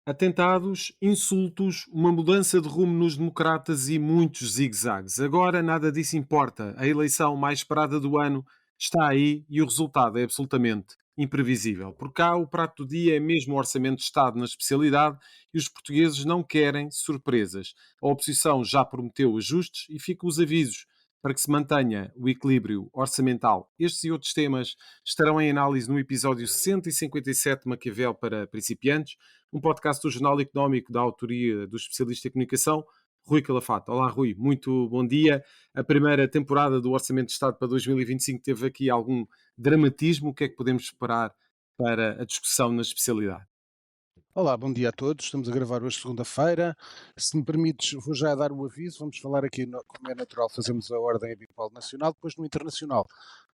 Atentados, insultos, uma mudança de rumo nos democratas e muitos zigue-zagues. Agora nada disso importa. A eleição mais esperada do ano está aí e o resultado é absolutamente imprevisível. Por cá, o prato do dia é mesmo o Orçamento de Estado na especialidade e os portugueses não querem surpresas. A oposição já prometeu ajustes e ficam os avisos para que se mantenha o equilíbrio orçamental. Estes e outros temas estarão em análise no episódio 157 de Maquiavel para principiantes, um podcast do Jornal Económico da autoria do especialista em comunicação, Rui Calafate. Olá, Rui, muito bom dia. A primeira temporada do Orçamento de Estado para 2025 teve aqui algum dramatismo. O que é que podemos esperar para a discussão na especialidade? Olá, bom dia a todos. Estamos a gravar hoje segunda-feira. Se me permites, vou já dar o aviso. Vamos falar aqui, como é natural, fazemos a ordem habitual nacional, depois no internacional.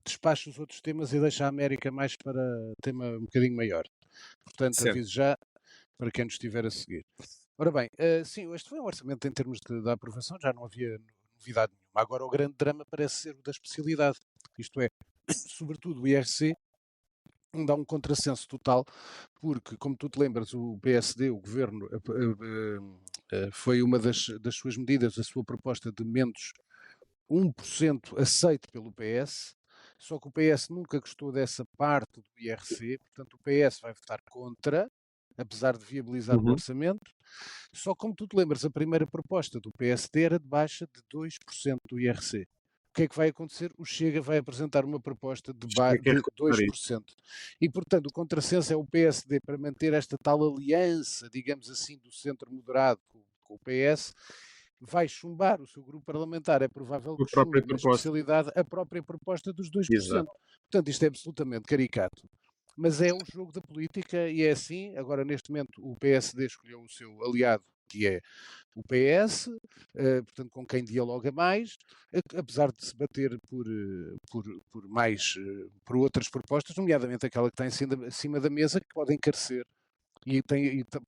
Despacho os outros temas e deixo a América mais para tema um bocadinho maior. Portanto, Certo. aviso já para quem nos estiver a seguir. Ora bem, sim, este foi um orçamento em termos de aprovação, já não havia novidade nenhuma. Agora o grande drama parece ser o da especialidade, isto é, sobretudo o IRC, onde há um contrassenso total, porque, como tu te lembras, o PSD, o governo, foi uma das suas medidas, a sua proposta de menos 1% aceite pelo PS, só que o PS nunca gostou dessa parte do IRC, portanto o PS vai votar contra, apesar de viabilizar o Uhum. orçamento. Só como tu te lembras, a primeira proposta do PSD era de baixa de 2% do IRC. O que é que vai acontecer? O Chega vai apresentar uma proposta Chega que é de recuperar isso. 2%. E, portanto, o contrassenso é o PSD para manter esta tal aliança, digamos assim, do centro moderado com o PS, vai chumbar o seu grupo parlamentar. É provável A que própria chumbe na proposta. especialidade a própria proposta dos 2%. Exato. Portanto, isto é absolutamente caricato. Mas é o jogo da política e é assim. Agora, neste momento, o PSD escolheu o seu aliado, que é o PS, portanto, com quem dialoga mais, apesar de se bater por mais, por outras propostas, nomeadamente aquela que está acima da mesa, que pode encarecer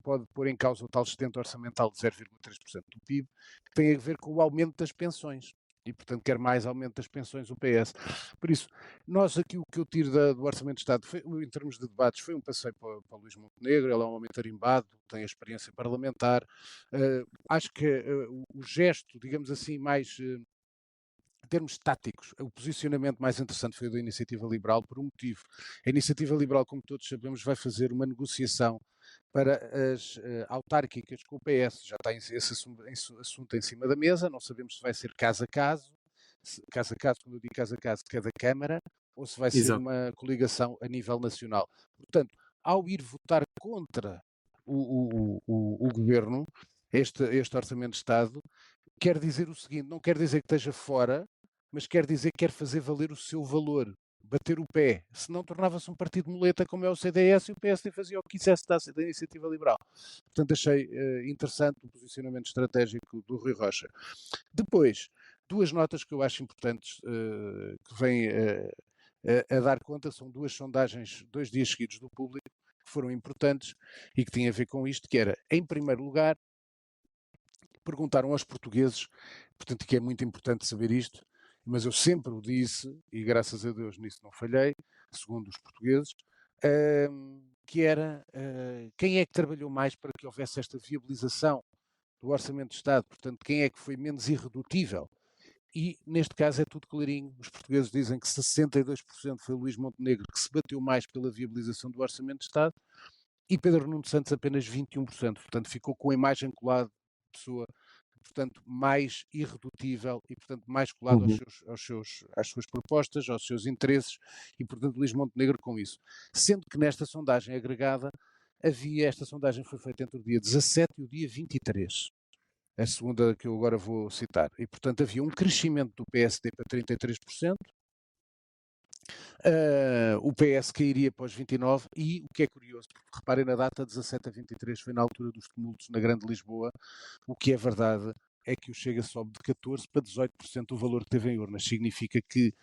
pode pôr em causa o tal sustento orçamental de 0,3% do PIB, que tem a ver com o aumento das pensões. E, portanto, quer mais aumento das pensões o PS. Por isso, nós aqui o que eu tiro do Orçamento de Estado, em termos de debates, foi um passeio para o Luís Montenegro. Ele é um homem tarimbado, tem a experiência parlamentar. Acho que o gesto, digamos assim, mais em termos táticos, o posicionamento mais interessante foi o da Iniciativa Liberal por um motivo. A Iniciativa Liberal, como todos sabemos, vai fazer uma negociação para as autárquicas com o PS. Já está esse assunto em cima da mesa, não sabemos se vai ser caso a caso, quando eu digo caso a caso, de cada Câmara, ou se vai ser Exato. uma coligação a nível nacional. Portanto, ao ir votar contra o governo, este Orçamento de Estado, quer dizer o seguinte: não quer dizer que esteja fora, mas quer dizer que quer fazer valer o seu valor, bater o pé. Senão tornava-se um partido muleta como é o CDS e o PSD fazia o que quisesse da Iniciativa Liberal. Portanto, achei interessante o posicionamento estratégico do Rui Rocha. Depois, duas notas que eu acho importantes que vêm a dar conta, são duas sondagens, 2 dias seguidos do público, que foram importantes e que tinham a ver com isto, que era, em primeiro lugar, perguntaram aos portugueses, portanto, que é muito importante saber isto, mas eu sempre o disse, e graças a Deus nisso não falhei, segundo os portugueses, que era quem é que trabalhou mais para que houvesse esta viabilização do Orçamento de Estado, portanto, quem é que foi menos irredutível. E neste caso é tudo clarinho. Os portugueses dizem que 62% foi Luís Montenegro que se bateu mais pela viabilização do Orçamento de Estado e Pedro Nuno Santos apenas 21%. Portanto, ficou com a imagem colada de pessoa, portanto, mais irredutível e, portanto, mais colado Uhum. às suas propostas, aos seus interesses e, portanto, Luís Montenegro com isso. Sendo que nesta sondagem agregada esta sondagem foi feita entre o dia 17 e o dia 23. A segunda que eu agora vou citar. E, portanto, havia um crescimento do PSD para 33%, o PS cairia para os 29% e o que é curioso, porque reparem na data 17 a 23 foi na altura dos tumultos na Grande Lisboa, o que é verdade é que o Chega sobe de 14% para 18% o valor que teve em urnas. Significa que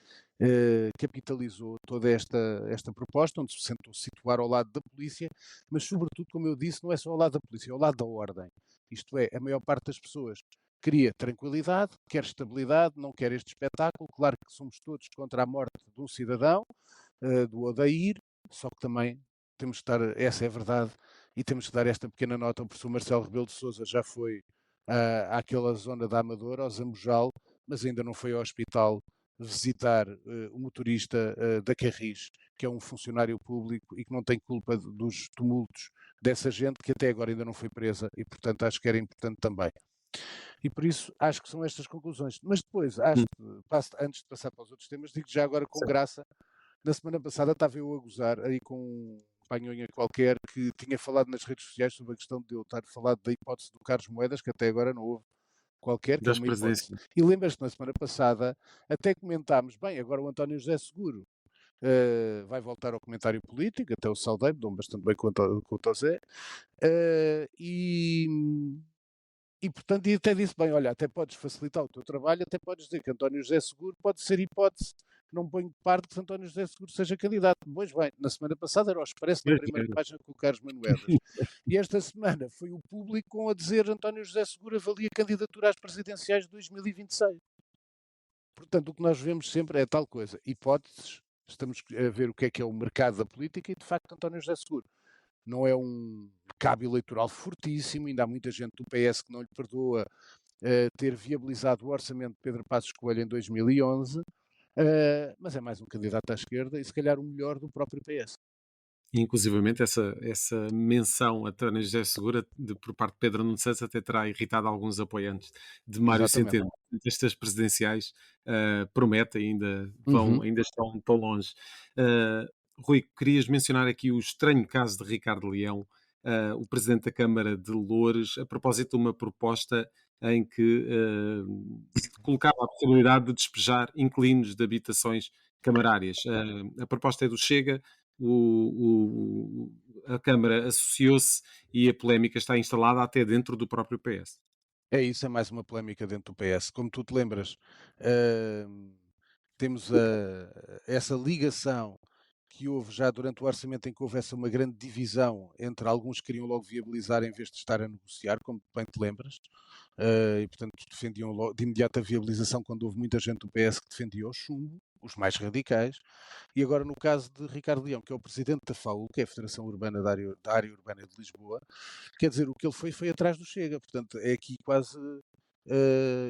capitalizou toda esta proposta, onde se tentou situar ao lado da polícia, mas sobretudo, como eu disse, não é só ao lado da polícia, é ao lado da ordem. Isto é, a maior parte das pessoas queria tranquilidade, quer estabilidade, não quer este espetáculo. Claro que somos todos contra a morte de um cidadão, do Odair, só que também temos de estar, essa é a verdade, e temos que dar esta pequena nota. O professor Marcelo Rebelo de Sousa já foi àquela zona da Amadora, ao Zambujal, mas ainda não foi ao hospital visitar o motorista da Carris, que é um funcionário público e que não tem culpa dos tumultos dessa gente, que até agora ainda não foi presa, e portanto acho que era importante também. E por isso acho que são estas conclusões. Mas depois, Hum, antes de passar para os outros temas, digo já agora com certo. graça, na semana passada estava eu a gozar aí com um panhonha qualquer que tinha falado nas redes sociais sobre a questão de eu estar falado da hipótese do Carlos Moedas, que até agora não houve qualquer, que é Das uma hipótese. presidenciais. E lembras-te, na semana passada, até comentámos, bem, agora o António José Seguro vai voltar ao comentário político, até o Saldeiro, dão bastante bem com o Tosé, e portanto, e até disse, bem, olha, até podes facilitar o teu trabalho, até podes dizer que António José Seguro pode ser hipótese, não ponho de parte que António José Seguro seja candidato. Pois bem, na semana passada era o Expresso na Pois primeira era. página com o Carlos Manuelas. E esta semana foi o Público com a dizer António José Seguro avalia candidatura às presidenciais de 2026. Portanto, o que nós vemos sempre é tal coisa, hipóteses, estamos a ver o que é o mercado da política e, de facto, António José Seguro não é um cabo eleitoral fortíssimo, ainda há muita gente do PS que não lhe perdoa ter viabilizado o orçamento de Pedro Passos Coelho em 2011, mas é mais um candidato à esquerda e se calhar o melhor do próprio PS. Inclusivamente essa menção a António José Segura por parte de Pedro Nuno Santos até terá irritado alguns apoiantes de Mário Exatamente. Centeno. Estas presidenciais prometem, Uhum. ainda estão tão longe. Ah, Rui, querias mencionar aqui o estranho caso de Ricardo Leão, o presidente da Câmara de Loures, a propósito de uma proposta em que colocava a possibilidade de despejar inquilinos de habitações camarárias. A proposta é do Chega, a Câmara associou-se e a polémica está instalada até dentro do próprio PS. É isso, é mais uma polémica dentro do PS. Como tu te lembras, temos essa ligação que houve já durante o orçamento em que houve essa uma grande divisão entre alguns que queriam logo viabilizar em vez de estar a negociar, como bem te lembras, e portanto defendiam logo, de imediato a viabilização quando houve muita gente do PS que defendia o chumbo, os mais radicais, e agora no caso de Ricardo Leão, que é o presidente da FAU, que é a Federação Urbana da área Urbana de Lisboa, quer dizer, o que ele foi atrás do Chega, portanto é aqui quase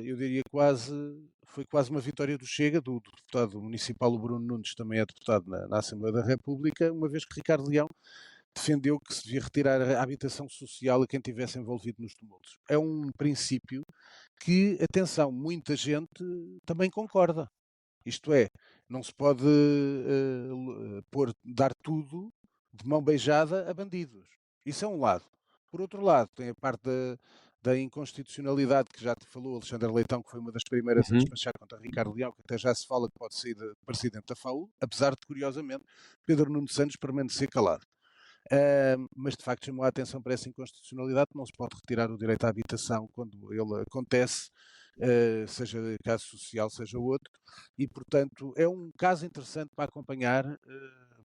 eu diria quase, foi quase uma vitória do Chega, do deputado municipal, o Bruno Nunes, também é deputado na Assembleia da República, uma vez que Ricardo Leão defendeu que se devia retirar a habitação social a quem estivesse envolvido nos tumultos. É um princípio que, atenção, muita gente também concorda. Isto é, não se pode dar tudo de mão beijada a bandidos. Isso é um lado. Por outro lado, tem a parte da inconstitucionalidade que já te falou Alexandre Leitão, que foi uma das primeiras a Uhum. despachar contra Ricardo Leão, que até já se fala que pode sair de presidente da FAU, apesar de, curiosamente, Pedro Nuno Santos permanecer calado. Mas de facto chamou a atenção para essa inconstitucionalidade, não se pode retirar o direito à habitação quando ele acontece, seja caso social, seja outro, e portanto é um caso interessante para acompanhar,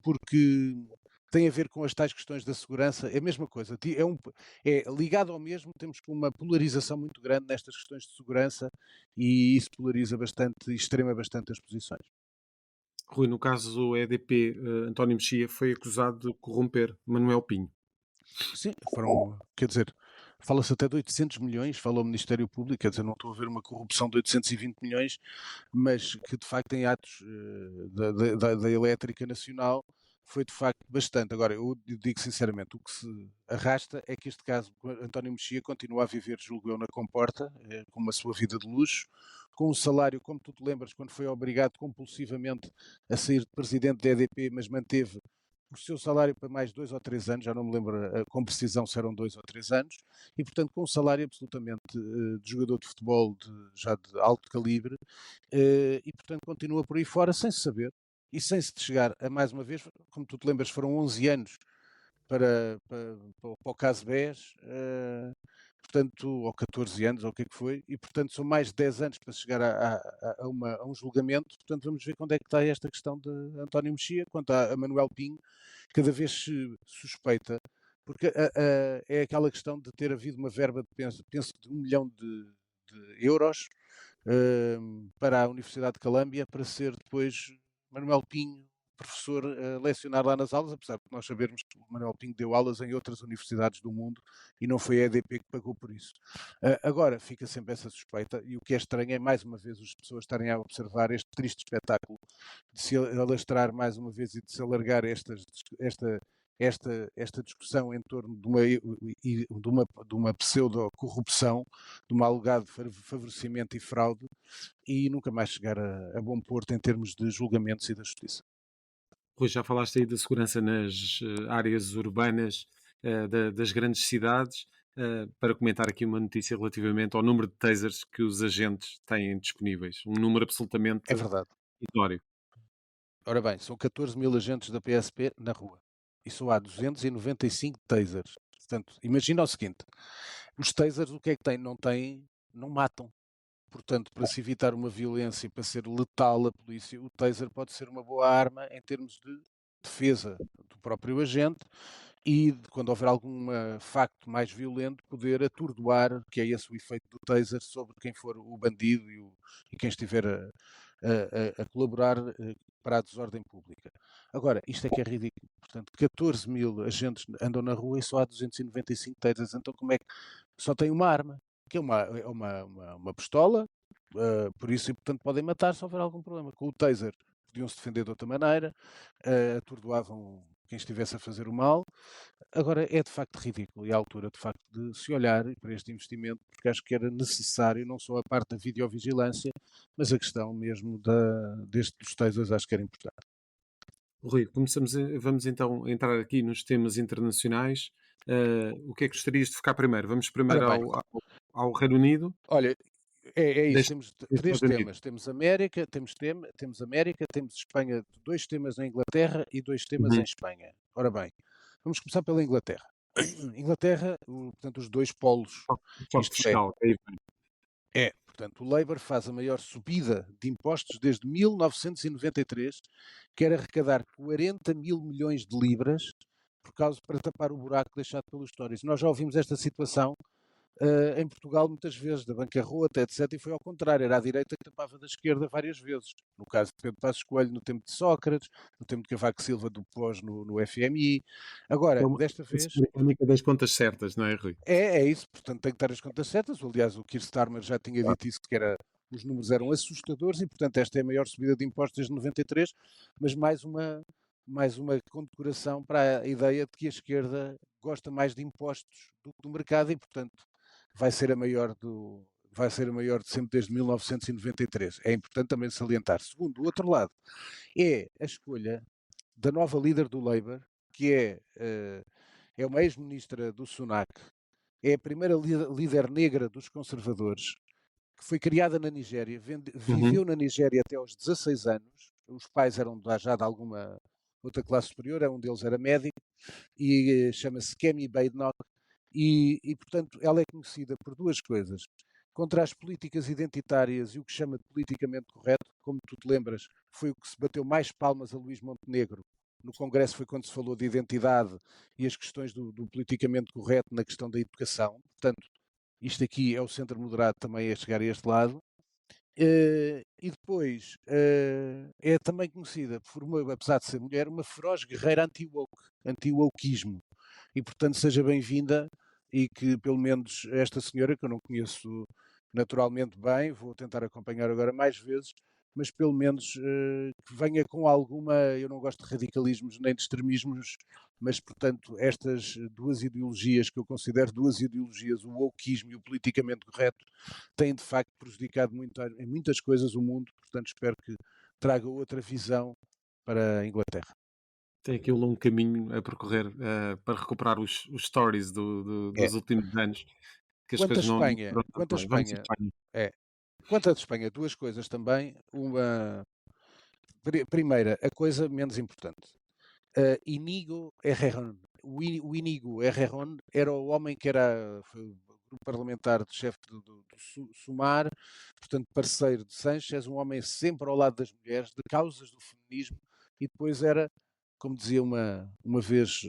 porque tem a ver com as tais questões da segurança, é a mesma coisa, é ligado ao mesmo, temos uma polarização muito grande nestas questões de segurança e isso polariza bastante e extrema bastante as posições. Rui, no caso do EDP, António Mexia foi acusado de corromper Manuel Pinho. Sim, quer dizer, fala-se até de 800 milhões, fala o Ministério Público, quer dizer, não estou a ver uma corrupção de 820 milhões, mas que de facto em atos da Elétrica Nacional foi de facto bastante. Agora, eu digo sinceramente, o que se arrasta é que este caso, António Mexia continua a viver, julgo eu, na comporta, com uma sua vida de luxo, com um salário, como tu te lembras, quando foi obrigado compulsivamente a sair de presidente da EDP, mas manteve o seu salário para mais 2 ou 3 anos, já não me lembro com precisão se eram 2 ou 3 anos, e portanto com um salário absolutamente de jogador de futebol já de alto calibre, e portanto continua por aí fora sem se saber e sem se chegar a mais uma vez, como tu te lembras, foram 11 anos para o caso BES, portanto, ou 14 anos, ou o que é que foi, e portanto são mais de 10 anos para chegar a um julgamento, portanto vamos ver quando é que está esta questão de António Mexia, quanto a Manuel Pinho, cada vez se suspeita, porque é aquela questão de ter havido uma verba de, penso de 1 milhão de euros para a Universidade de Calâmbia, para ser depois Manuel Pinho professor a lecionar lá nas aulas, apesar de nós sabermos que o Manuel Pinho deu aulas em outras universidades do mundo e não foi a EDP que pagou por isso. Agora, fica sempre essa suspeita, e o que é estranho é, mais uma vez, as pessoas estarem a observar este triste espetáculo de se alastrar mais uma vez e de se alargar esta discussão em torno de uma pseudo-corrupção, de um alegado favorecimento e fraude, e nunca mais chegar a bom porto em termos de julgamentos e da justiça. Rui, já falaste aí da segurança nas áreas urbanas das grandes cidades. Para comentar aqui uma notícia relativamente ao número de tasers que os agentes têm disponíveis. Um número absolutamente É verdade. notório. Ora bem, são 14 mil agentes da PSP na rua e só há 295 tasers. Portanto, imagina o seguinte: os tasers o que é que têm? Não matam. Portanto, para se evitar uma violência e para ser letal a polícia, o taser pode ser uma boa arma em termos de defesa do próprio agente e, quando houver algum facto mais violento, poder atordoar, que é esse o efeito do taser, sobre quem for o bandido e quem estiver a colaborar para a desordem pública. Agora, isto é que é ridículo. Portanto, 14 mil agentes andam na rua e só há 295 tasers. Então, como é que só tem uma arma? Que é uma pistola, por isso, e portanto, podem matar se houver algum problema. Com o taser, podiam-se defender de outra maneira, atordoavam quem estivesse a fazer o mal. Agora, é de facto ridículo e é a altura, de facto, de se olhar para este investimento, porque acho que era necessário, não só a parte da videovigilância, mas a questão mesmo dos tasers, acho que era importante. Rui, vamos então entrar aqui nos temas internacionais. O que é que gostarias de focar primeiro? Vamos Ora primeiro bem, ao Reino Unido. olha, é isso, Deixa temos os três Estados Unidos. temas. Temos América, temos América, temos Espanha, dois temas na Inglaterra e dois temas em Uhum. Espanha. Ora bem, vamos começar pela Inglaterra. Inglaterra, portanto, os dois polos, Choque isto é, fiscal. Aí vem. portanto, o Labour faz a maior subida de impostos desde 1993, quer arrecadar 40 mil milhões de libras para tapar o buraco deixado pelos Tories. Nós já ouvimos esta situação em Portugal muitas vezes, da bancarrota, etc. E foi ao contrário, era a direita que tapava da esquerda várias vezes. No caso de Pedro Passos Coelho, no tempo de Sócrates, no tempo de Cavaco Silva, do pós no FMI. É Agora, uma desta vez, mecânica das contas certas, não é, Rui? é isso, portanto tem que dar as contas certas. Aliás, o Keir Starmer já tinha Claro. dito isso, os números eram assustadores e, portanto, esta é a maior subida de impostos desde 93, mas mais uma condecoração para a ideia de que a esquerda gosta mais de impostos do que do mercado e, portanto, vai ser a maior de sempre desde 1993. É importante também salientar. Segundo, do outro lado, é a escolha da nova líder do Labour, que é uma ex-ministra do Sunak, é a primeira líder negra dos conservadores, que foi criada na Nigéria, Uhum. viveu na Nigéria até aos 16 anos, os pais eram já de alguma outra classe superior, um deles era médico, e chama-se Kemi Badenoch, portanto, ela é conhecida por duas coisas. Contra as políticas identitárias e o que chama de politicamente correto, como tu te lembras, foi o que se bateu mais palmas a Luís Montenegro. No Congresso foi quando se falou de identidade e as questões do politicamente correto na questão da educação. Portanto, isto aqui é o centro moderado também a chegar a este lado. E depois é também conhecida por, apesar de ser mulher, uma feroz guerreira anti-wokeismo. E, portanto, seja bem-vinda e que, pelo menos, esta senhora, que eu não conheço naturalmente bem, vou tentar acompanhar agora mais vezes, mas pelo menos que venha com alguma. Eu não gosto de radicalismos nem de extremismos, mas, portanto, estas duas ideologias, que eu considero duas ideologias, o wokeismo e o politicamente correto, têm de facto prejudicado muito, em muitas coisas o mundo, portanto, espero que traga outra visão para a Inglaterra. Tem aqui um longo caminho a percorrer para recuperar os stories É. dos últimos anos, que as Quanto à coisas não Espanha, foram quanto à bem. Vamos a Espanha, Espanha. é, quanto à Espanha, duas coisas também. Primeira, a coisa menos importante. Inigo Errejón. O Inigo Errejón era o homem que foi o grupo parlamentar de chefe do Sumar, portanto parceiro de Sánchez, um homem sempre ao lado das mulheres, de causas do feminismo, e depois era, como dizia uma vez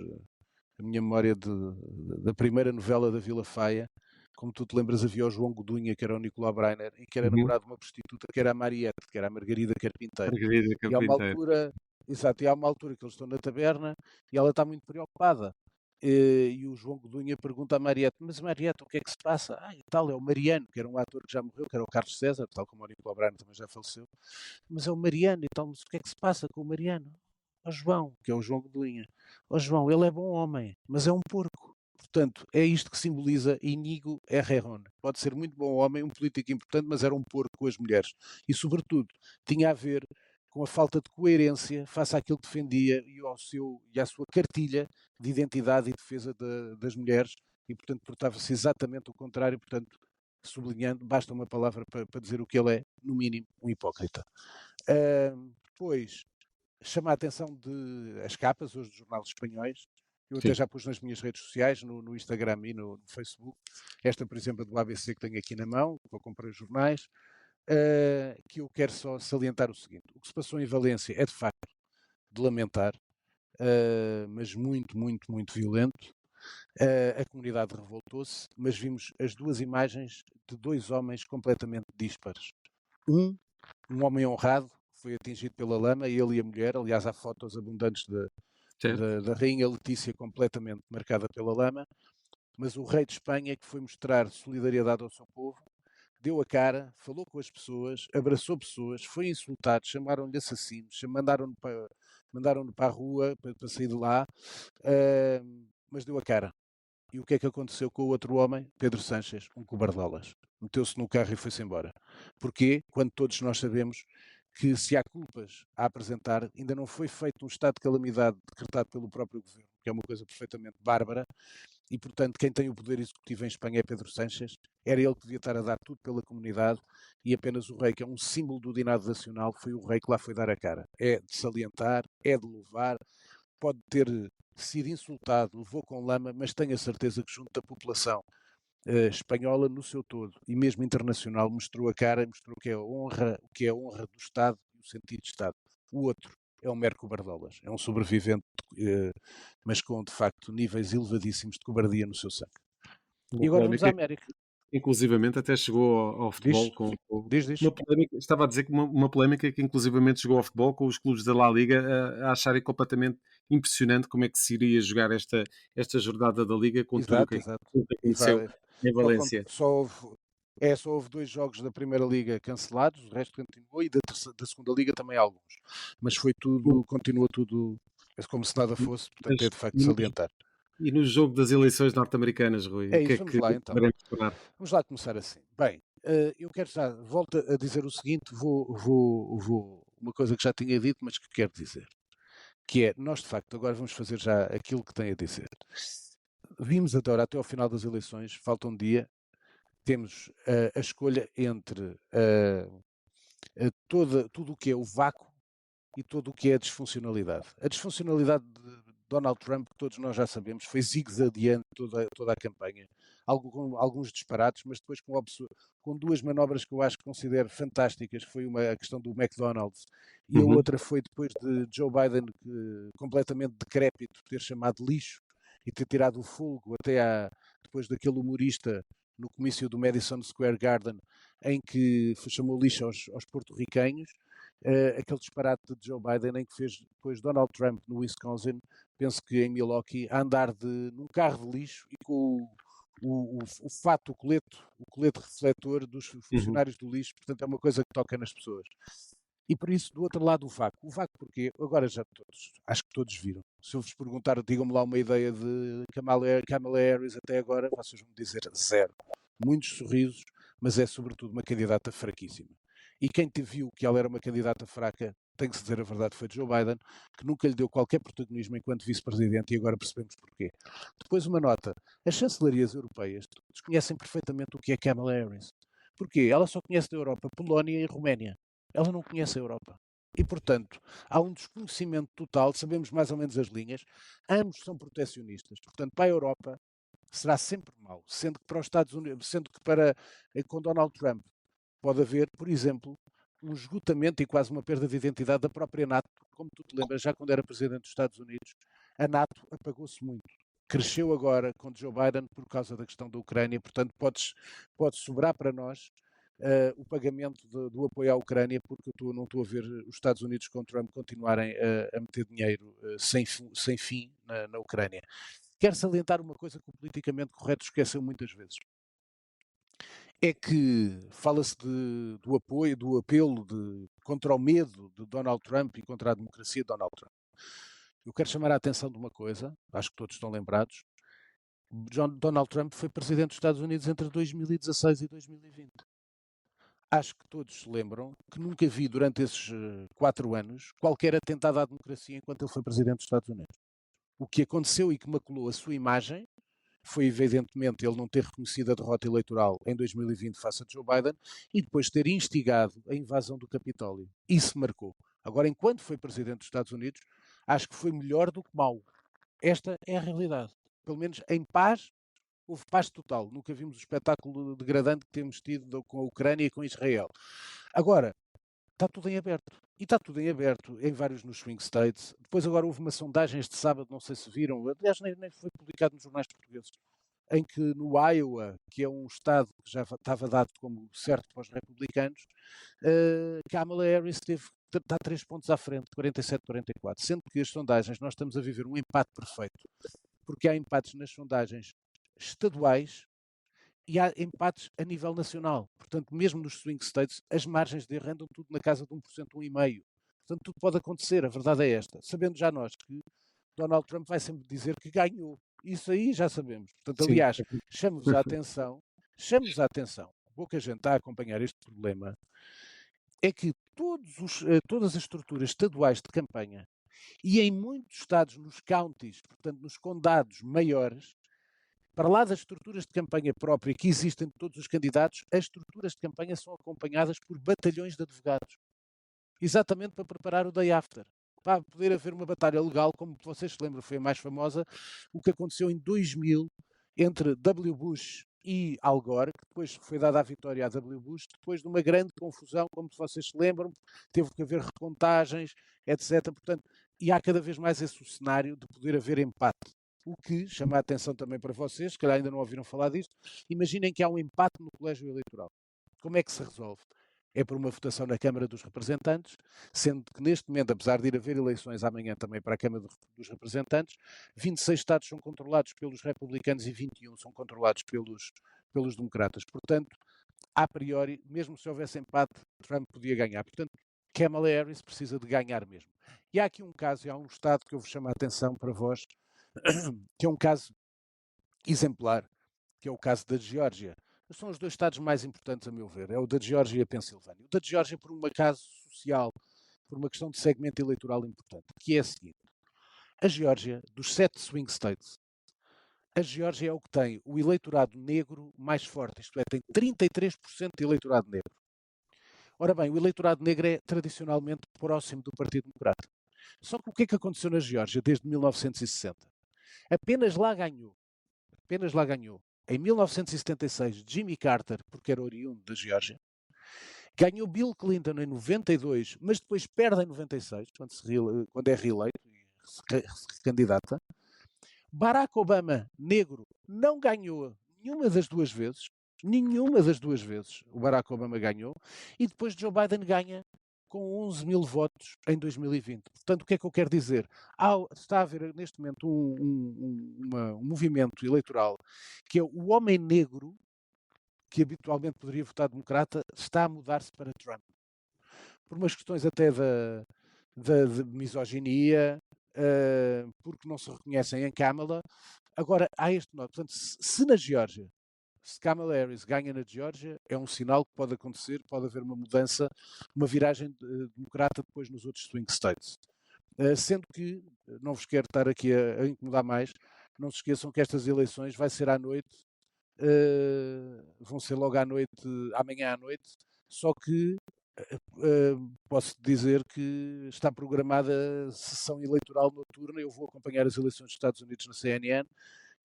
a minha memória da primeira novela da Vila Faia, como tu te lembras, havia o João Godunha, que era o Nicolau Breiner, e que era Uhum. namorado de uma prostituta, que era a Mariette, que era a Margarida Carpinteiro. Margarida E há uma Carpinteiro. altura exato, e há uma altura que eles estão na taberna e ela está muito preocupada. E o João Godunha pergunta à Mariette, mas Mariette, o que é que se passa? Ah, e tal, é o Mariano, que era um ator que já morreu, que era o Carlos César, tal como o Nicolau Braga também já faleceu. Mas é o Mariano e tal, mas o que é que se passa com o Mariano? Ó João, que é o João Godunha. Ó João, ele é bom homem, mas é um porco. Portanto, é isto que simboliza Inigo Errejón. Pode ser muito bom homem, um político importante, mas era um porco com as mulheres. E, sobretudo, tinha a ver com a falta de coerência face àquilo que defendia e à sua cartilha de identidade e defesa das mulheres, e, portanto, portava-se exatamente o contrário, portanto, sublinhando, basta uma palavra para dizer o que ele é, no mínimo, um hipócrita. Depois, chama a atenção de as capas hoje dos jornais espanhóis. Eu até Sim. já pus nas minhas redes sociais, no Instagram e no Facebook. Esta, por exemplo, do ABC que tenho aqui na mão, que eu comprei os jornais, que eu quero só salientar o seguinte. O que se passou em Valência é, de facto, de lamentar, mas muito, muito, muito violento. A comunidade revoltou-se, mas vimos as duas imagens de dois homens completamente díspares. Um homem honrado, foi atingido pela lama, ele e a mulher. Aliás, há fotos abundantes Certo. da rainha Letícia completamente marcada pela lama. Mas o rei de Espanha, que foi mostrar solidariedade ao seu povo, deu a cara, falou com as pessoas, abraçou pessoas, foi insultado, chamaram-lhe assassinos, mandaram-no para a rua para sair de lá, mas deu a cara. E o que é que aconteceu com o outro homem, Pedro Sánchez, um cobardolas? Meteu-se no carro e foi-se embora. Porquê? Quando todos nós sabemos que, se há culpas a apresentar, ainda não foi feito um estado de calamidade decretado pelo próprio governo, que é uma coisa perfeitamente bárbara, e, portanto, quem tem o poder executivo em Espanha é Pedro Sánchez. Era ele que devia estar a dar tudo pela comunidade, e apenas o rei, que é um símbolo do dinado nacional, foi o rei que lá foi dar a cara. É de salientar, é de louvar, pode ter sido insultado, levou com lama, mas tenho a certeza que junto da população espanhola no seu todo e mesmo internacional mostrou a cara, mostrou o que é a honra do Estado e o sentido de Estado. O outro é um mero cobardolas, é um sobrevivente, mas com de facto níveis elevadíssimos de cobardia no seu sangue. E Uma agora vamos à polémica. América. Inclusivamente até chegou ao futebol Diz, com diz. uma polémica, estava a dizer que uma polémica que inclusivamente chegou ao futebol com os clubes da La Liga a acharem completamente impressionante como é que se iria jogar esta jornada da Liga com Exato, exato. tudo o que E aconteceu em Valência. só houve dois jogos da Primeira Liga cancelados, o resto continuou, e da Segunda Liga também alguns. Mas foi tudo, continua tudo como se nada fosse, portanto é Mas de facto salientar. e no jogo das eleições norte-americanas, Rui, É o que é isso, vamos que lá então. poderemos esperar? Vamos lá começar assim. Bem, eu quero já, volto a dizer o seguinte, uma coisa que já tinha dito, mas que quero dizer, que é, nós de facto agora vamos fazer já aquilo que tem a dizer. Vimos agora até ao final das eleições, falta um dia, temos a escolha entre tudo o que é o vácuo e todo o que é a disfuncionalidade. A disfuncionalidade de Donald Trump, que todos nós já sabemos, foi zigue-zagueando toda a campanha. Com alguns disparates, mas depois com duas manobras que eu acho que considero fantásticas. Foi a questão do McDonald's e a Uhum, outra foi depois de Joe Biden, completamente decrépito, ter chamado lixo e ter tirado o fogo depois daquele humorista no comício do Madison Square Garden, em que chamou lixo aos porto-riquenhos. Aquele disparate de Joe Biden em que fez depois Donald Trump no Wisconsin, penso que em Milwaukee, a andar num carro de lixo e com o fato, o colete refletor dos uhum. funcionários do lixo, portanto é uma coisa que toca nas pessoas. E por isso, do outro lado, o vácuo. O vácuo porque agora já acho que todos viram. Se eu vos perguntar, digam-me lá uma ideia de Kamala Harris até agora, vocês vão dizer zero. Muitos sorrisos, mas é sobretudo uma candidata fraquíssima. E quem te viu que ela era uma candidata fraca, tem que se dizer a verdade, foi Joe Biden, que nunca lhe deu qualquer protagonismo enquanto vice-presidente, e agora percebemos porquê. Depois uma nota, as chancelarias europeias desconhecem perfeitamente o que é Kamala Harris. Porquê? Ela só conhece da Europa Polónia e Roménia. Ela não conhece a Europa. E, portanto, há um desconhecimento total, sabemos mais ou menos as linhas, ambos são protecionistas. Portanto, para a Europa será sempre mau, sendo que para os Estados Unidos, sendo que com Donald Trump pode haver, por exemplo, um esgotamento e quase uma perda de identidade da própria NATO. Como tu te lembras, já quando era presidente dos Estados Unidos, a NATO apagou-se muito. Cresceu agora com Joe Biden por causa da questão da Ucrânia, portanto pode sobrar para nós o pagamento do apoio à Ucrânia, porque eu não estou a ver os Estados Unidos com Trump continuarem a meter dinheiro sem fim na Ucrânia. Quero salientar uma coisa que o politicamente correto esqueceu muitas vezes. É que fala-se do apoio, do apelo contra o medo de Donald Trump e contra a democracia de Donald Trump. Eu quero chamar a atenção de uma coisa, acho que todos estão lembrados. Donald Trump foi presidente dos Estados Unidos entre 2016 e 2020. Acho que todos se lembram que nunca vi durante esses 4 anos qualquer atentado à democracia enquanto ele foi presidente dos Estados Unidos. O que aconteceu e que maculou a sua imagem foi evidentemente ele não ter reconhecido a derrota eleitoral em 2020 face a Joe Biden e depois ter instigado a invasão do Capitólio. Isso marcou. Agora, enquanto foi presidente dos Estados Unidos, acho que foi melhor do que mau. Esta é a realidade. Pelo menos em paz, houve paz total. Nunca vimos o espetáculo degradante que temos tido com a Ucrânia e com Israel. Agora, está tudo em aberto. E está tudo em aberto em vários nos swing states. Depois agora houve uma sondagem este sábado, não sei se viram, aliás nem foi publicado nos jornais portugueses, em que no Iowa, que é um estado que já estava dado como certo para os republicanos, Kamala Harris está 3 pontos à frente, 47-44, sendo que as sondagens, nós estamos a viver um empate perfeito, porque há empates nas sondagens estaduais e há empates a nível nacional. Portanto, mesmo nos swing states, as margens de erro andam tudo na casa de 1%, 1,5%. Portanto, tudo pode acontecer, a verdade é esta. Sabendo já nós que Donald Trump vai sempre dizer que ganhou. Isso aí já sabemos. Portanto, Sim. aliás, chamo-vos a atenção, pouca gente está a acompanhar este problema, é que todas as estruturas estaduais de campanha e em muitos estados, nos counties, portanto, nos condados maiores, para lá das estruturas de campanha própria que existem de todos os candidatos, as estruturas de campanha são acompanhadas por batalhões de advogados. Exatamente para preparar o day after. Para poder haver uma batalha legal, como vocês se lembram, foi a mais famosa, o que aconteceu em 2000 entre W. Bush e Al Gore, que depois foi dada a vitória a W. Bush, depois de uma grande confusão, como vocês se lembram, teve que haver recontagens, etc. Portanto, e há cada vez mais esse cenário de poder haver empate. O que chama a atenção também para vocês, que ainda não ouviram falar disto, imaginem que há um empate no colégio eleitoral. Como é que se resolve? É por uma votação na Câmara dos Representantes, sendo que neste momento, apesar de ir haver eleições amanhã também para a Câmara dos Representantes, 26 estados são controlados pelos republicanos e 21 são controlados pelos democratas. Portanto, a priori, mesmo se houvesse empate, Trump podia ganhar. Portanto, Kamala Harris precisa de ganhar mesmo. E há aqui um caso, e há um estado que eu vos chamo a atenção para vós, que é um caso exemplar, que é o caso da Geórgia. São os 2 estados mais importantes, a meu ver. É o da Geórgia e a Pensilvânia. O da Geórgia por um caso social, por uma questão de segmento eleitoral importante, que é a seguinte. A Geórgia, dos 7 swing states, a Geórgia é o que tem o eleitorado negro mais forte, isto é, tem 33% de eleitorado negro. Ora bem, o eleitorado negro é tradicionalmente próximo do Partido Democrata. Só que o que é que aconteceu na Geórgia desde 1960? Apenas lá ganhou. Em 1976, Jimmy Carter, porque era oriundo da Geórgia, ganhou Bill Clinton em 92, mas depois perde em 96, quando é reeleito e se candidata. Barack Obama, negro, não ganhou nenhuma das duas vezes. O Barack Obama ganhou. E depois Joe Biden ganha com 11 mil votos em 2020. Portanto, o que é que eu quero dizer? Está a haver neste momento um movimento eleitoral que é o homem negro, que habitualmente poderia votar democrata, está a mudar-se para Trump. Por umas questões até de misoginia, porque não se reconhecem em Kamala. Agora, há este nodo. Portanto, se na Geórgia, se Kamala Harris ganha na Geórgia, é um sinal que pode acontecer, pode haver uma mudança, uma viragem democrata depois nos outros swing states. Sendo que, não vos quero estar aqui a incomodar mais, não se esqueçam que estas eleições vai ser à noite, vão ser logo à noite, amanhã à noite, só que posso dizer que está programada sessão eleitoral noturna. Eu vou acompanhar as eleições dos Estados Unidos na CNN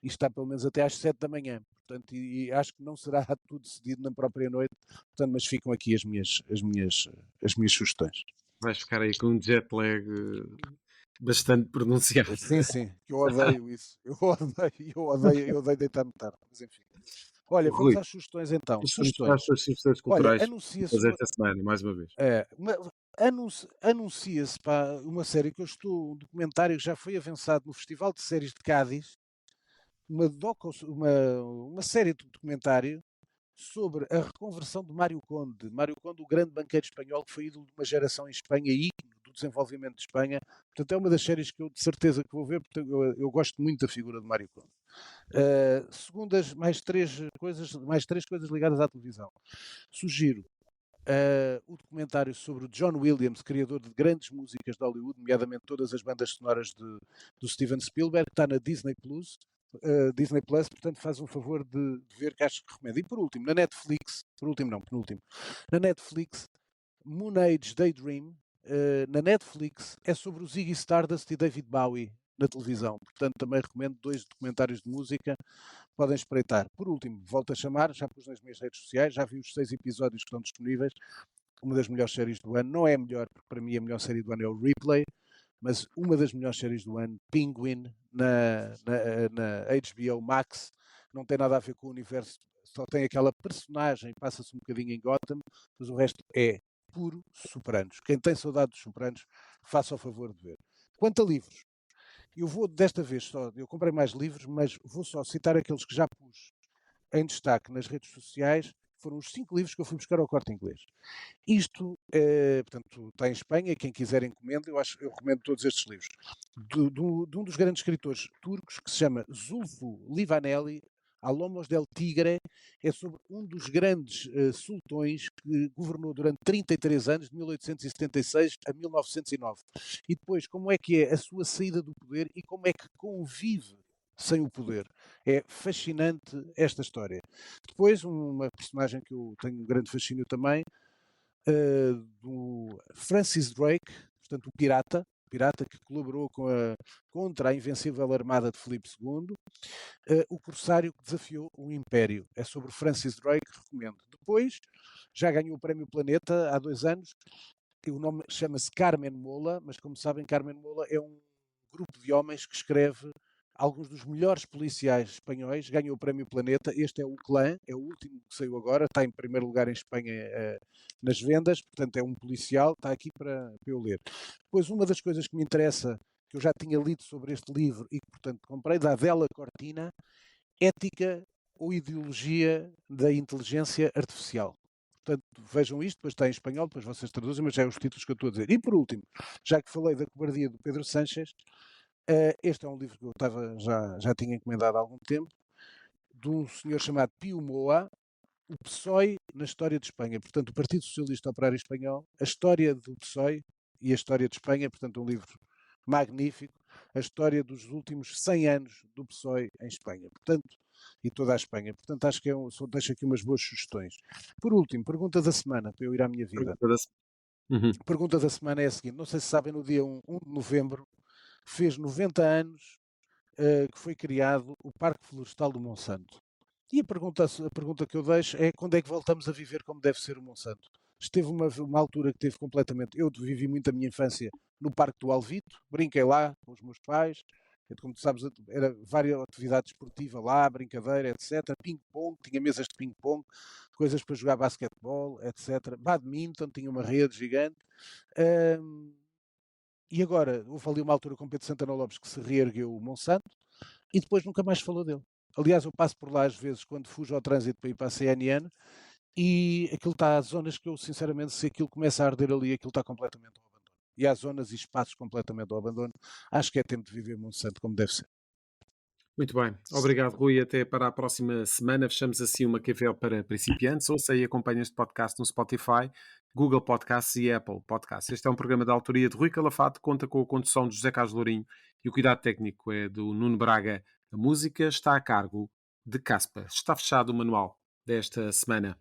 e está pelo menos até às 7 da manhã. Portanto, e acho que não será tudo decidido na própria noite. Portanto, mas ficam aqui as minhas sugestões. Vais ficar aí com um jet lag bastante pronunciado. Sim, eu odeio isso. Eu odeio deitar-me tarde. Mas enfim. Olha, vamos Rui, às sugestões então. deixa-me mostrar as Sugestões. tuas sugestões Olha, culturais anuncia-se para esta semana, mais uma vez. uma anuncia-se, pá, uma série que eu estou um documentário que já foi avançado no Festival de Séries de Cádiz, uma série de documentário sobre a reconversão de Mário Conde. Mário Conde, o grande banqueiro espanhol que foi ídolo de uma geração em Espanha e ícone do desenvolvimento de Espanha. Portanto, é uma das séries que eu de certeza que vou ver, porque eu gosto muito da figura de Mário Conde. Segundas, mais três coisas ligadas à televisão. Sugiro o documentário sobre o John Williams, criador de grandes músicas de Hollywood, nomeadamente todas as bandas sonoras do Steven Spielberg, que está na Disney Plus. Disney Plus, portanto faz um favor de ver que acho que recomendo. E por último, na Netflix, por último não, penúltimo, na Netflix, Moon Age Daydream, na Netflix, é sobre o Ziggy Stardust e David Bowie na televisão. Portanto, também recomendo dois documentários de música, podem espreitar. Por último, volto a chamar, já pus nas minhas redes sociais, já vi os 6 episódios que estão disponíveis. Uma das melhores séries do ano, não é a melhor, porque para mim a melhor série do ano é o Replay, mas uma das melhores séries do ano, Penguin, na HBO Max, não tem nada a ver com o universo, só tem aquela personagem, passa-se um bocadinho em Gotham, mas o resto é puro Sopranos. Quem tem saudade dos Sopranos, faça o favor de ver. Quanto a livros, eu vou desta vez só, eu comprei mais livros, mas vou só citar aqueles que já pus em destaque nas redes sociais, foram os 5 livros que eu fui buscar ao Corte Inglês. Isto, portanto, está em Espanha, quem quiser encomenda, eu recomendo todos estes livros. De um dos grandes escritores turcos que se chama Zulfo Livaneli, A Lomos del Tigre, é sobre um dos grandes sultões que governou durante 33 anos, de 1876 a 1909. E depois, como é que é a sua saída do poder e como é que convive sem o poder. É fascinante esta história. Depois, uma personagem que eu tenho um grande fascínio também, do Francis Drake, portanto, o pirata que colaborou contra a invencível armada de Filipe II, o corsário que desafiou o Império. É sobre Francis Drake, recomendo. Depois, já ganhou o Prémio Planeta há 2 anos, e o nome chama-se Carmen Mola, mas como sabem, Carmen Mola é um grupo de homens que escreve alguns dos melhores policiais espanhóis, ganhou o Prémio Planeta. Este é o Clã, é o último que saiu agora, está em primeiro lugar em Espanha nas vendas, portanto é um policial, está aqui para eu ler. Depois, uma das coisas que me interessa, que eu já tinha lido sobre este livro e que, portanto, comprei, da Adela Cortina, Ética ou Ideologia da Inteligência Artificial. Portanto, vejam isto, depois está em espanhol, depois vocês traduzem, mas já é os títulos que eu estou a dizer. E por último, já que falei da cobardia do Pedro Sánchez, este é um livro que eu já tinha encomendado há algum tempo, de um senhor chamado Pio Moa, o PSOE na história de Espanha. Portanto, o Partido Socialista Operário Espanhol, a história do PSOE e a história de Espanha, portanto, um livro magnífico, a história dos últimos 100 anos do PSOE em Espanha. Portanto, e toda a Espanha. Portanto, acho que só deixo aqui umas boas sugestões. Por último, pergunta da semana, para eu ir à minha vida. Uhum. Pergunta da semana é a seguinte: não sei se sabem, no dia 1 de novembro fez 90 anos que foi criado o Parque Florestal do Monsanto. E a pergunta que eu deixo é: quando é que voltamos a viver como deve ser o Monsanto? Esteve uma altura que teve completamente. Eu vivi muito a minha infância no Parque do Alvito, brinquei lá com os meus pais. Como tu sabes, era várias atividades esportivas lá, brincadeira, etc. Ping-pong, tinha mesas de ping-pong, coisas para jogar basquetebol, etc. Badminton, tinha uma rede gigante. E agora, houve ali uma altura com Pedro Santana Lopes que se reergueu o Monsanto e depois nunca mais falou dele. Aliás, eu passo por lá às vezes quando fujo ao trânsito para ir para a CNN e aquilo está a zonas que eu, sinceramente, se aquilo começa a arder ali, aquilo está completamente ao abandono. E há zonas e espaços completamente ao abandono. Acho que é tempo de viver Monsanto como deve ser. Muito bem. Obrigado, Rui. Até para a próxima semana. Fechamos assim uma QVL para principiantes. Ouça e acompanhe este podcast no Spotify, Google Podcasts e Apple Podcasts. Este é um programa da autoria de Rui Calafato, conta com a condução de José Carlos Lourinho e o cuidado técnico é do Nuno Braga. A música está a cargo de Caspa. Está fechado o manual desta semana.